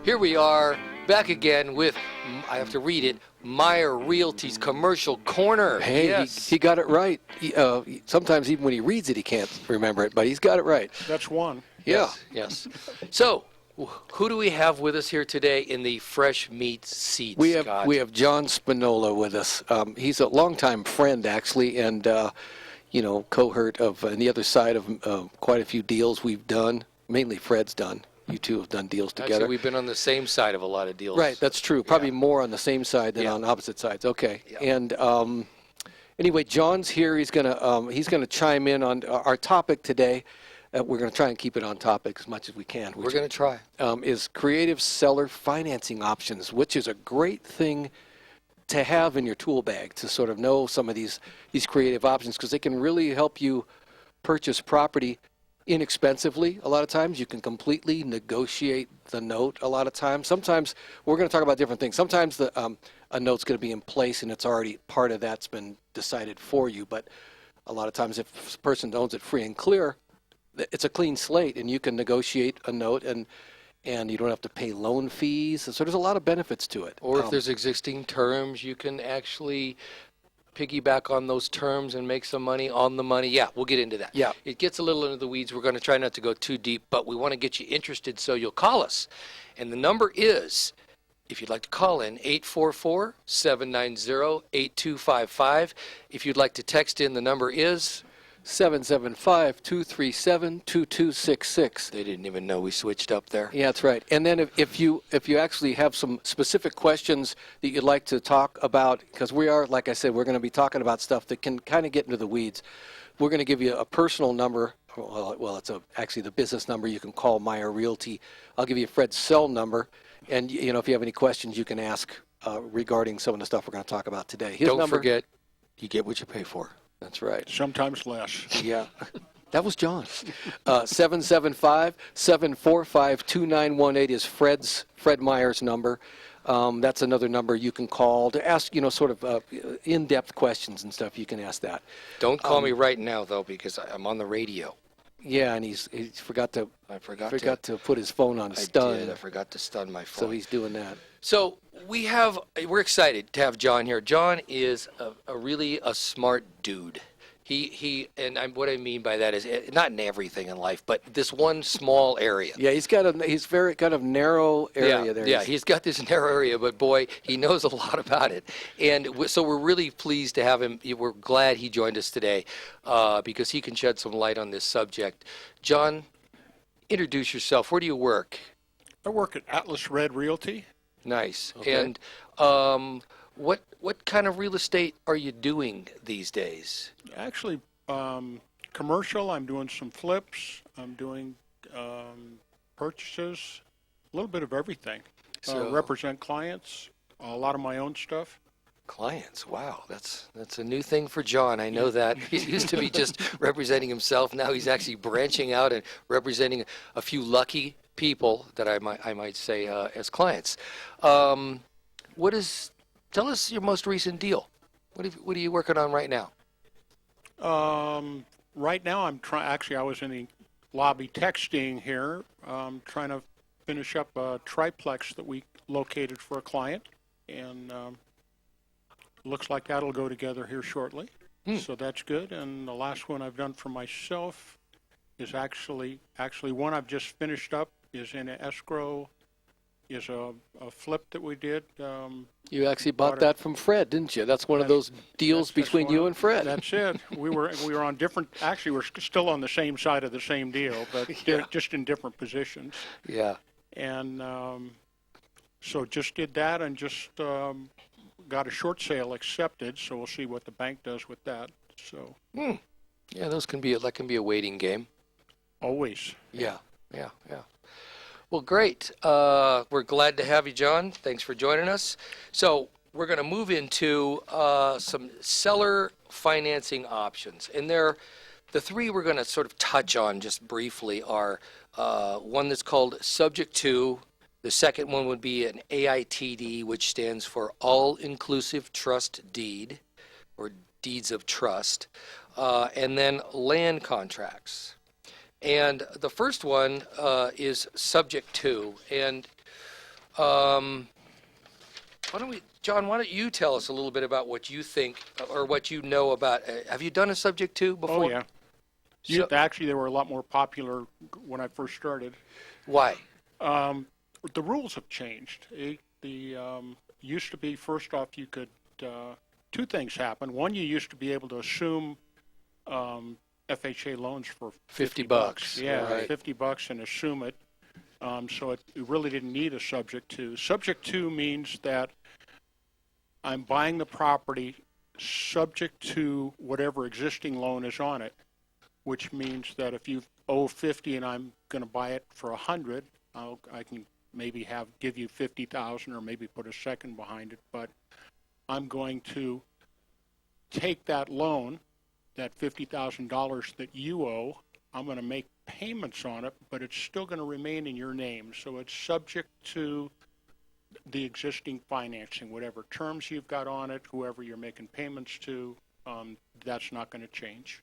Here we are, back again with, I have to read it, Myer Realty's Commercial Corner. Hey, yes. he got it right. Sometimes even when he reads it, he can't remember it, but he's got it right. That's one. Yeah. Yes. So, who do we have with us here today in the fresh meat seat, We Scott? have John Spinola with us. He's a longtime friend, actually, and, cohort of on the other side of quite a few deals we've done. Mainly Fred's done. You two have done deals together. Actually, we've been on the same side of a lot of deals. Right, that's true. Probably more on the same side than on opposite sides. Okay. Yeah. And anyway, John's here. He's gonna chime in on our topic today. We're going to try and keep it on topic as much as we can. We're going to try. Is creative seller financing options, which is a great thing to have in your tool bag to sort of know some of these creative options, because they can really help you purchase property inexpensively. A lot of times you can completely negotiate the note. A lot of times, sometimes we're going to talk about different things. Sometimes a note's going to be in place and it's already part of that's been decided for you. But a lot of times, if a person owns it free and clear, it's a clean slate, and you can negotiate a note, and you don't have to pay loan fees. So there's a lot of benefits to it. Or if there's existing terms, you can actually piggyback on those terms and make some money on the money. Yeah, we'll get into that. Yeah. It gets a little into the weeds. We're going to try not to go too deep, but we want to get you interested, so you'll call us. And the number is, if you'd like to call in, 844-790-8255. If you'd like to text in, the number is 775-237-2266. They didn't even know we switched up there. Yeah, that's right. And then if you actually have some specific questions that you'd like to talk about, because we are, like I said, we're going to be talking about stuff that can kind of get into the weeds. We're going to give you a personal number. Well, it's actually the business number. You can call Myer Realty. I'll give you Fred's cell number, and if you have any questions, you can ask regarding some of the stuff we're going to talk about today. Don't forget, you get what you pay for. That's right. Sometimes less. Yeah. That was John. 775-745-2918 is Fred Meyer's number. That's another number you can call to ask, sort of in-depth questions and stuff. You can ask that. Don't call me right now, though, because I'm on the radio. Yeah, and he forgot to put his phone on stun. I forgot to stun my phone. So he's doing that. So we're excited to have John here. John is a really smart dude. What I mean by that is not in everything in life, but this one small area. Yeah, he's very kind of narrow area there. Yeah, he's got this narrow area, but boy, he knows a lot about it. And so we're really pleased to have him. We're glad he joined us today because he can shed some light on this subject. John, introduce yourself. Where do you work? I work at Atlas Red Realty. Nice. Okay. And what kind of real estate are you doing these days? Actually, commercial. I'm doing some flips. I'm doing purchases. A little bit of everything. So, represent clients. A lot of my own stuff. Clients. Wow, that's a new thing for John. I know that. He used to be just representing himself. Now he's actually branching out and representing a few lucky people that I might say as clients. Tell us your most recent deal. What are you working on right now? Right now, I was in the lobby texting here, trying to finish up a triplex that we located for a client, and looks like that'll go together here shortly. So that's good. And the last one I've done for myself is actually one I've just finished up, is in escrow, is a flip that we did. You actually bought that from Fred, didn't you? That's one of those deals between you and Fred. That's it. We were on different. Actually, we're still on the same side of the same deal, but just in different positions. Yeah. And so just did that, and just got a short sale accepted. So we'll see what the bank does with that. So. Yeah, that can be a waiting game. Always. Yeah. Well, great. We're glad to have you, John. Thanks for joining us. So we're going to move into some seller financing options. And the three we're going to sort of touch on just briefly are one that's called Subject to. The second one would be an AITD, which stands for All-Inclusive Trust Deed, or Deeds of Trust, and then land contracts. And the first one is subject to, and Why don't we, John, why don't you tell us a little bit about what you think or what you know about, have you done a subject to before? Oh, yeah. Actually, they were a lot more popular when I first started. Why? The rules have changed. Used to be, first off, you could, two things happen. One, you used to be able to assume FHA loans for 50 bucks. Yeah, Right. $50 and assume it. So it really didn't need a subject to. Subject to means that I'm buying the property subject to whatever existing loan is on it, which means that if you owe 50 and I'm going to buy it for 100, I can maybe give you 50,000 or maybe put a second behind it, but I'm going to take that loan, that $50,000 that you owe, I'm going to make payments on it, but it's still going to remain in your name. So it's subject to the existing financing, whatever terms you've got on it, whoever you're making payments to, that's not going to change.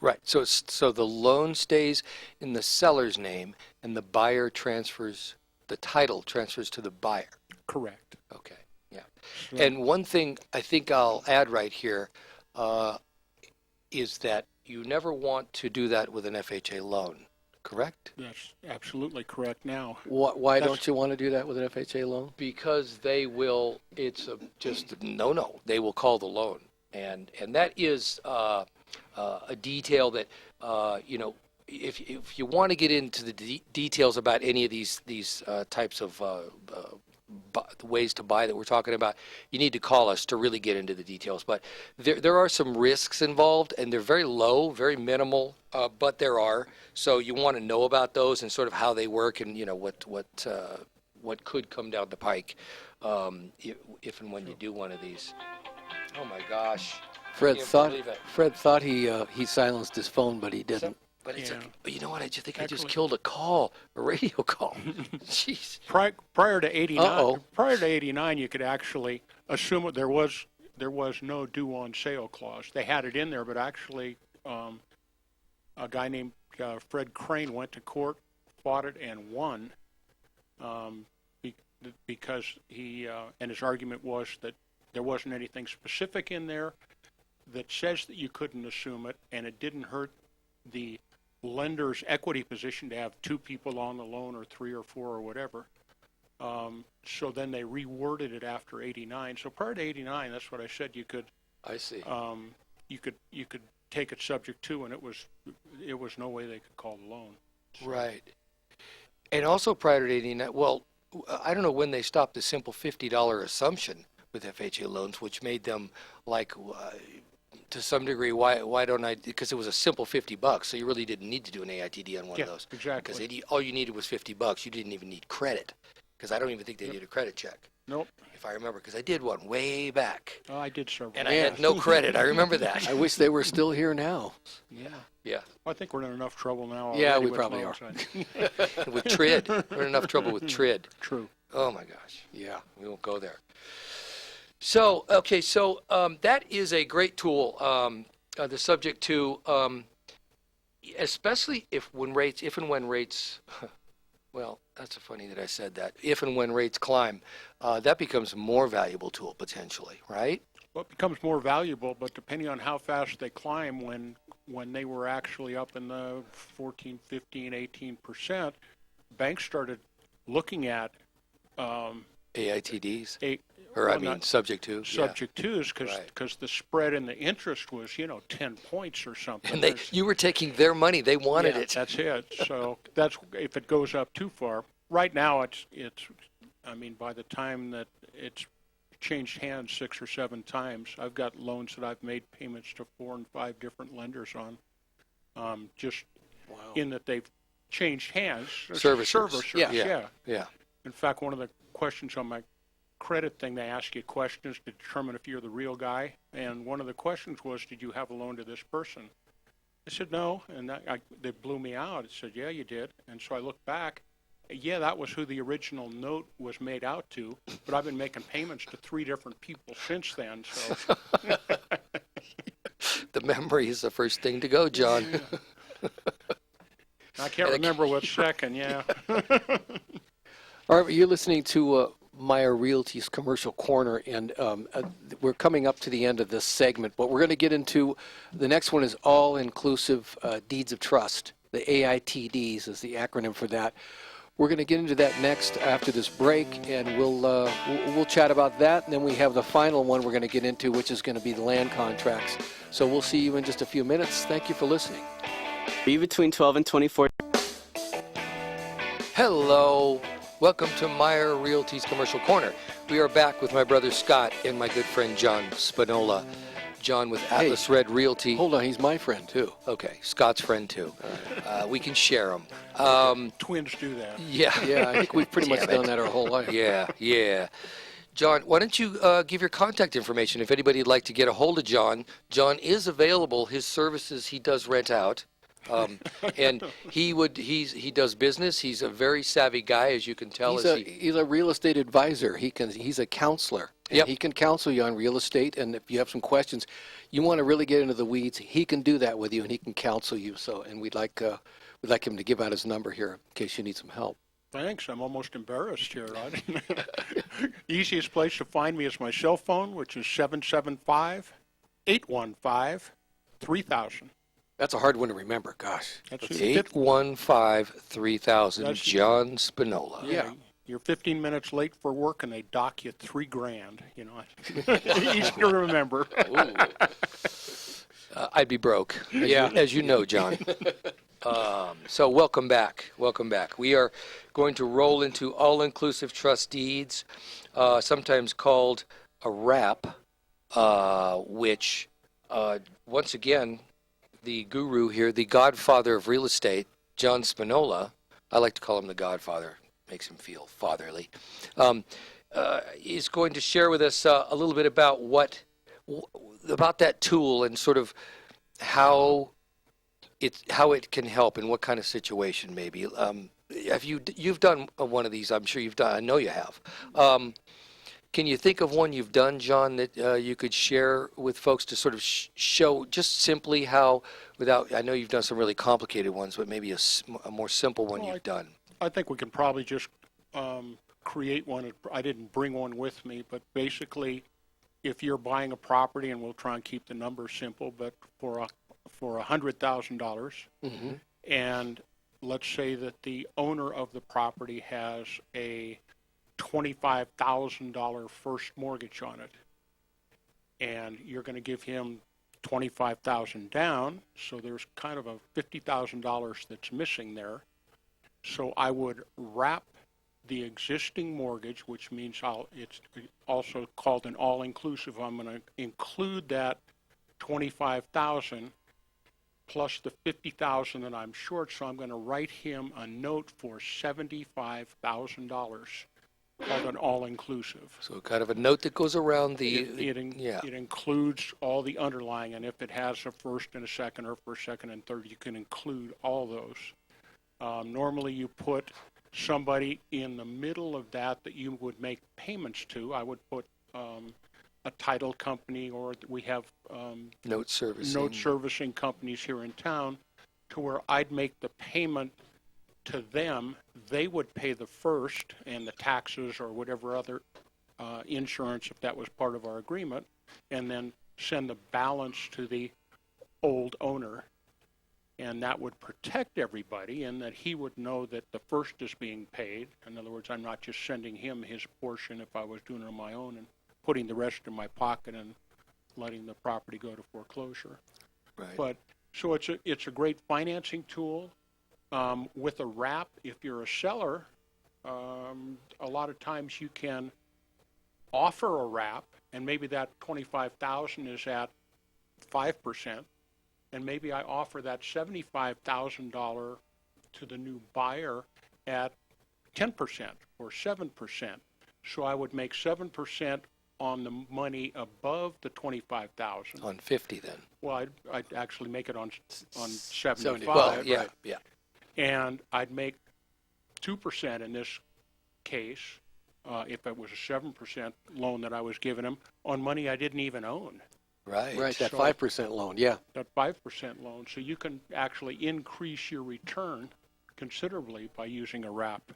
Right. So the loan stays in the seller's name and the buyer transfers, the title transfers to the buyer. Correct. Okay. Yeah. So, And one thing I think I'll add right here is that you never want to do that with an FHA loan, correct? that's absolutely correct now. Why don't you want to do that with an FHA loan? Because they will, just a no-no. They will call the loan. And that is a detail that, if you want to get into the details about any of these types of ways to buy that we're talking about, you need to call us to really get into the details. But there are some risks involved, and they're very low, very minimal, but there are. So you want to know about those and sort of how they work, and what could come down the pike if and when you do one of these. Oh my gosh! Fred Can't thought believe it. Fred thought he silenced his phone, but he didn't. But it's Yeah. but you know what? I just think I just Actually- killed a radio call. Jeez. Prior to 89, Uh-oh. you could actually assume there was no due on sale clause. They had it in there, but actually, a guy named Fred Crane went to court, fought it, and won, because he and his argument was that there wasn't anything specific in there that says that you couldn't assume it, and it didn't hurt the lender's equity position to have two people on the loan or three or four or whatever. So then they reworded it after 89. So prior to 89, that's what I said. You could I see. you could take it subject to, and it was no way they could call the loan. Right. And also prior to 89, well, I don't know when they stopped the simple $50 assumption with FHA loans, which made them like, to some degree, why don't I, because it was a simple $50, so you really didn't need to do an AITD on one Yeah, of those. exactly. Because all you needed was $50. You didn't even need credit, because I don't even think they did a credit check, Nope. if I remember, because I did one way back. I did several. And I had no credit. I remember that. I wish they were still here now. Yeah. Yeah. I think we're in enough trouble now. Yeah, already we with probably loans. With TRID. We're in enough trouble with TRID. True. Oh, my gosh. Yeah. We won't go there. So, okay, so that is a great tool, the subject to, especially if and when rates, well, that's funny that I said that, if and when rates climb, that becomes a more valuable tool potentially, right? Well, it becomes more valuable, but depending on how fast they climb, when they were actually up in the 14, 15, 18%, banks started looking at AITDs, well, I mean, not subject to. subject twos, because Right. the spread and the interest was 10 points or something. And There's- you were taking their money. They wanted yeah, it. That's it. So that's if it goes up too far. Right now, it's. I mean, by the time that it's changed hands 6 or 7 times, I've got loans that I've made payments to 4 and 5 different lenders on, just Wow. in that they've changed hands. Servicers. Yeah. Yeah. In fact, one of the questions on my credit thing, they ask you questions to determine if you're the real guy. And one of the questions was, did you have a loan to this person? I said, no. And they blew me out. It said, yeah, you did. And so I looked back. Yeah, that was who the original note was made out to. But I've been making payments to 3 different people since then. So The memory is the first thing to go, John. I can't remember what second, yeah. All right, you're listening to Myer Realty's Commercial Corner, and we're coming up to the end of this segment. But we're going to get into the next one is all-inclusive deeds of trust. The AITDs is the acronym for that. We're going to get into that next after this break, and we'll chat about that. And then we have the final one we're going to get into, which is going to be the land contracts. So we'll see you in just a few minutes. Thank you for listening. Be between 12 and 24. Hello. Welcome to Myer Realty's Commercial Corner. We are back with my brother Scott and my good friend John Spinola. John with Atlas Red Realty. Hold on, he's my friend too. Okay, Scott's friend too. We can share them. Twins do that. Yeah. Yeah, I think we've pretty much Damn it. done that our whole life. Yeah. John, why don't you give your contact information if anybody'd like to get a hold of John. John is available. His services he does rent out. And he does business. He's a very savvy guy, as you can tell. He's a real estate advisor. He's a counselor. And Yep. he can counsel you on real estate, and if you have some questions, you want to really get into the weeds, he can do that with you, and he can counsel you. So, and we'd like him to give out his number here in case you need some help. Thanks. I'm almost embarrassed here. Easiest place to find me is my cell phone, which is 775-815-3000. That's a hard one to remember. Gosh. That's 815-3000, That's- John Spinola. Yeah. You're 15 minutes late for work, and they dock you $3,000. You know, easy to remember. I'd be broke, Yeah. as you know, John. So welcome back. We are going to roll into all-inclusive trust deeds, sometimes called a wrap, which, once again, the guru here, the godfather of real estate, John Spinola, I like to call him the godfather, makes him feel fatherly, is going to share with us a little bit about about that tool and sort of how it can help in what kind of situation maybe. You've done one of these, I'm sure you've done, I know you have. Can you think of one you've done, John, that you could share with folks to sort of show just simply how, I know you've done some really complicated ones, but maybe a more simple one you've done. I think we can probably just create one. I didn't bring one with me, but basically, if you're buying a property, and we'll try and keep the numbers simple, but for $100,000, and let's say that the owner of the property has a $25,000 first mortgage on it, and you're going to give him $25,000 down, so there's kind of a $50,000 that's missing there. So I would wrap the existing mortgage, which means it's also called an all-inclusive. I'm going to include that $25,000 plus the $50,000 that I'm short, so I'm going to write him a note for $75,000 called an all-inclusive. So kind of a note that goes around the, It includes all the underlying, and if it has a first and a second, or first, second, and third, you can include all those. Normally you put somebody in the middle of that you would make payments to. I would put a title company, or we have note servicing companies here in town, to where I'd make the payment to them. They would pay the first and the taxes or whatever other insurance, if that was part of our agreement, and then send the balance to the old owner. And that would protect everybody, and that he would know that the first is being paid. In other words, I'm not just sending him his portion if I was doing it on my own and putting the rest in my pocket and letting the property go to foreclosure. Right. But so it's a great financing tool. With a wrap, if you're a seller, a lot of times you can offer a wrap, and maybe that $25,000 is at 5%. And maybe I offer that $75,000 to the new buyer at 10% or 7%. So I would make 7% on the money above the $25,000. on 50 then. Well, I'd actually make it on 75. Well, yeah. And I'd make 2% in this case, if it was a 7% loan that I was giving him, on money I didn't even own. Right. Right, that So- 5% loan, yeah. That 5% loan. So you can actually increase your return considerably by using a wrap.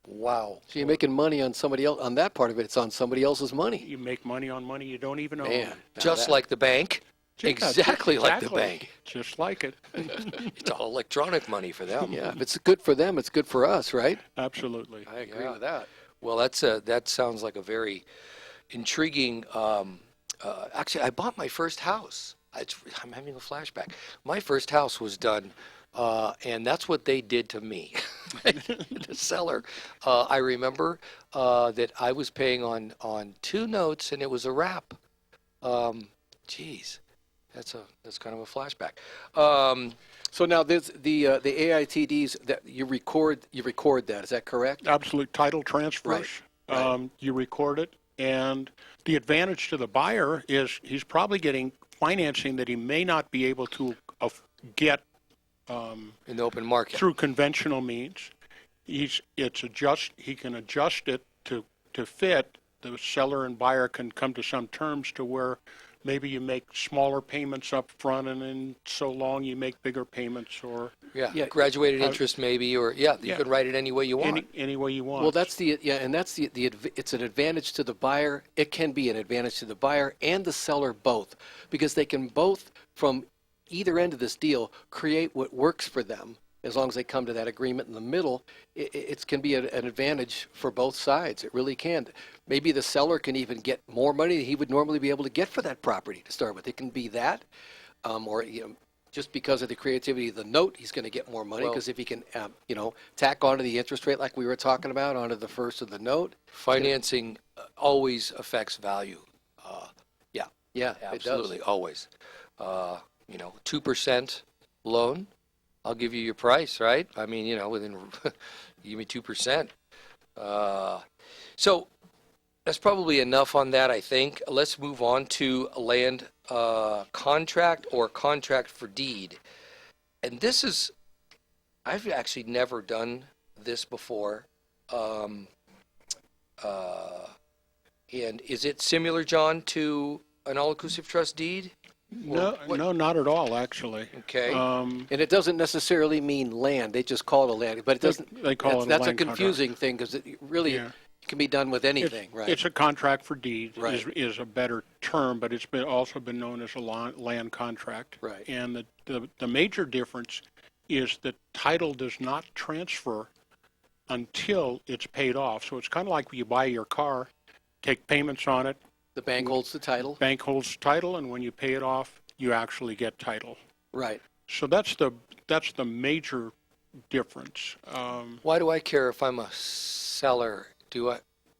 Wow. So you're making money on somebody else, on that part of it, it's on somebody else's money. You make money on money you don't even own. Man. now Just that- like the bank. Yeah, Exactly like the exactly. bank. Just like it. It's all electronic money for them. Yeah, if it's good for them, it's good for us, right? Absolutely. I agree Yeah. with that. Well, that sounds like a very intriguing. Actually, I bought my first house. I'm having a flashback. My first house was done, and that's what they did to me. The seller. I remember that I was paying on 2 notes, and it was a wrap. Geez, that's kind of a flashback. So now there's the AITDs that you record that, is that correct? Absolute title transfers. Right. You record it, and the advantage to the buyer is he's probably getting financing that he may not be able to get In the open market. through conventional means. He can adjust it to fit. The seller and buyer can come to some terms to where maybe you make smaller payments up front, and then so long you make bigger payments, or Yeah. Graduated interest maybe, or you Yeah. can write it any way you want. any way you want. Well, that's it's an advantage to the buyer. It can be an advantage to the buyer and the seller both, because they can both, from either end of this deal, create what works for them. As long as they come to that agreement in the middle, it can be an advantage for both sides. It really can. Maybe the seller can even get more money than he would normally be able to get for that property to start with. It can be that, or just because of the creativity of the note, he's going to get more money, Well- because if he can, tack onto the interest rate like we were talking about onto the first of the note. Financing always affects value. Yeah, Absolutely, always. 2% loan, I'll give you your price, right? I mean, within, give me 2%. So that's probably enough on that, I think. Let's move on to a land contract or contract for deed. And this is, I've actually never done this before. And is it similar, John, to an all-inclusive trust deed? no, what- no, not at all, actually. Okay. And it doesn't necessarily mean land. They just call it a land, but it doesn't. They call it a That's a land contract. confusing thing, because it really Yeah. can be done with anything, right? It's a contract for deed Right. is a better term, but it's also been known as a land contract. Right. And the major difference is that title does not transfer until it's paid off. So it's kind of like when you buy your car, take payments on it, The bank holds the title. bank holds title, and when you pay it off, you actually get title. Right. So that's the major difference. Why do I care if I'm a seller?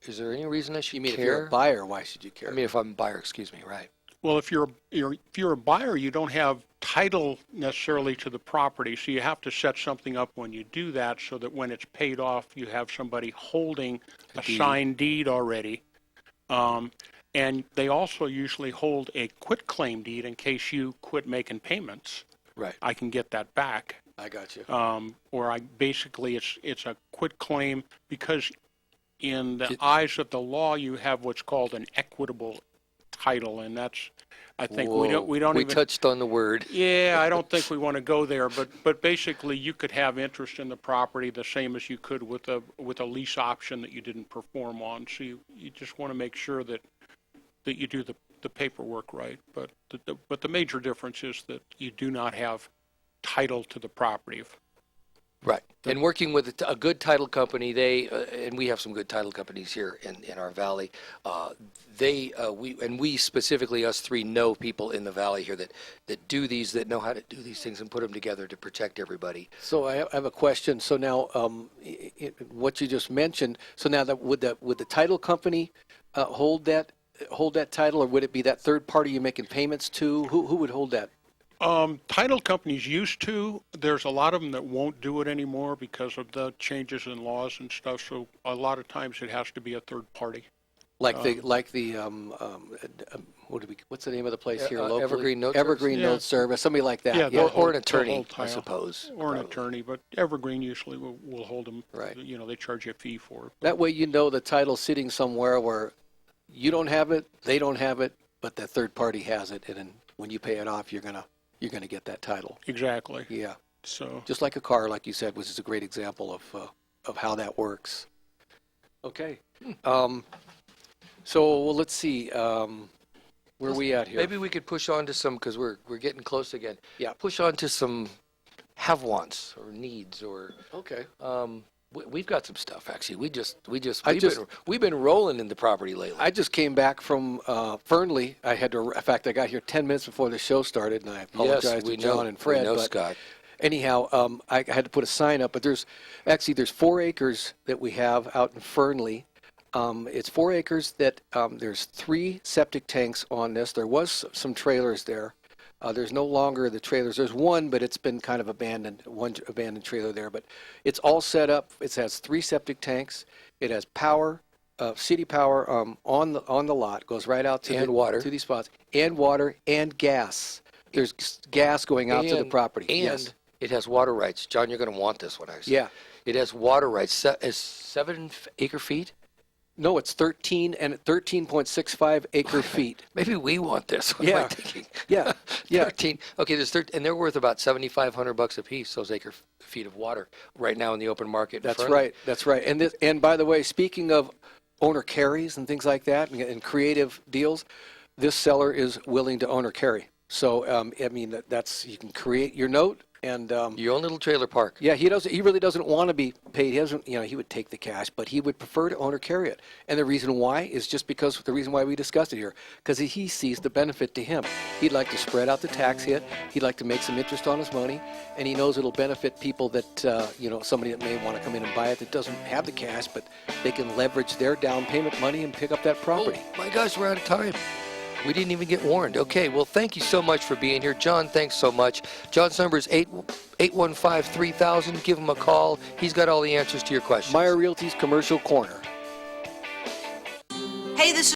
Is there any reason I should You mean care? if you're a buyer, why should you care? I mean, if I'm a buyer, excuse me, right. Well, if you're a buyer, you don't have title necessarily to the property, so you have to set something up when you do that, so that when it's paid off, you have somebody holding a signed deed already. And they also usually hold a quitclaim deed in case you quit making payments. Right. I can get that back. I got you. Or it's a quitclaim, because in the eyes of the law, you have what's called an equitable title, and that's, I think we don't We even touched on the word. Yeah, I don't think we want to go there, but basically you could have interest in the property the same as you could with a lease option that you didn't perform on. So you just want to make sure that you do the paperwork right. But the major difference is that you do not have title to the property. Right. And working with a good title company, and we have some good title companies here in our valley. We specifically, us three, know people in the valley here that do these, that know how to do these things and put them together to protect everybody. So I have a question. So now, what you just mentioned. So now, would the title company hold that title, or would it be that third party you're making payments to? Who would hold that? Title companies used to. There's a lot of them that won't do it anymore because of the changes in laws and stuff. So a lot of times it has to be a third party. What's the name of the place here locally? Evergreen Note Evergreen Service? Note Service, something like that. Yeah, Yeah. Or an the attorney, whole I title. suppose. Or an probably. attorney, but Evergreen usually will hold them. Right. They charge you a fee for it. That way, the title's sitting somewhere where you don't have it, they don't have it, but that third party has it, and then when you pay it off, you're gonna get that title. Exactly. Yeah. So Just like a car, like you said, which is a great example of how that works. Okay. So well, let's see. Where are we at here? Maybe we could push on to some, because we're getting close again. Yeah. Push on to some have-wants or needs or Okay. we've got some stuff actually. We've been rolling in the property lately. I just came back from Fernley. I had to. In fact, I got here 10 minutes before the show started, and I apologize to John and Fred. We know, but Scott. anyhow, I had to put a sign up. But there's 4 acres that we have out in Fernley. It's 4 acres that there's 3 septic tanks on this. There was some trailers there. There's no longer the trailers. There's one, but it's been kind of abandoned, one abandoned trailer there. But it's all set up. It has 3 septic tanks. It has power, city power on the lot. Goes right out to water. to these spots, and water and gas. There's gas going out to the property. And yes. it has water rights. John, you're going to want this one, I say. Yeah. It has water rights. Is 7 acre feet? No, it's 13.65 acre feet. Maybe we want this. What am I thinking? Yeah. Yeah. 13. Okay, there's 13, and they're worth about $7,500 a piece. Those acre feet of water right now in the open market. That's right. That's right. And by the way, speaking of owner carries and things like that, and creative deals, this seller is willing to owner carry. So I mean that's you can create your note. And your own little trailer park. yeah, he really doesn't want to be paid. He doesn't, he would take the cash, but he would prefer to own or carry it. And the reason why is just because the reason why we discussed it here, because he sees the benefit to him. He'd like to spread out the tax hit. He'd like to make some interest on his money, and he knows it'll benefit people that somebody that may want to come in and buy it that doesn't have the cash, but they can leverage their down payment money and pick up that property. Oh, my gosh, we're out of time. We didn't even get warned. Okay, well, thank you so much for being here. John, thanks so much. John's number is 815-3000. Give him a call. He's got all the answers to your questions. Myer Realty's Commercial Corner. Hey, this is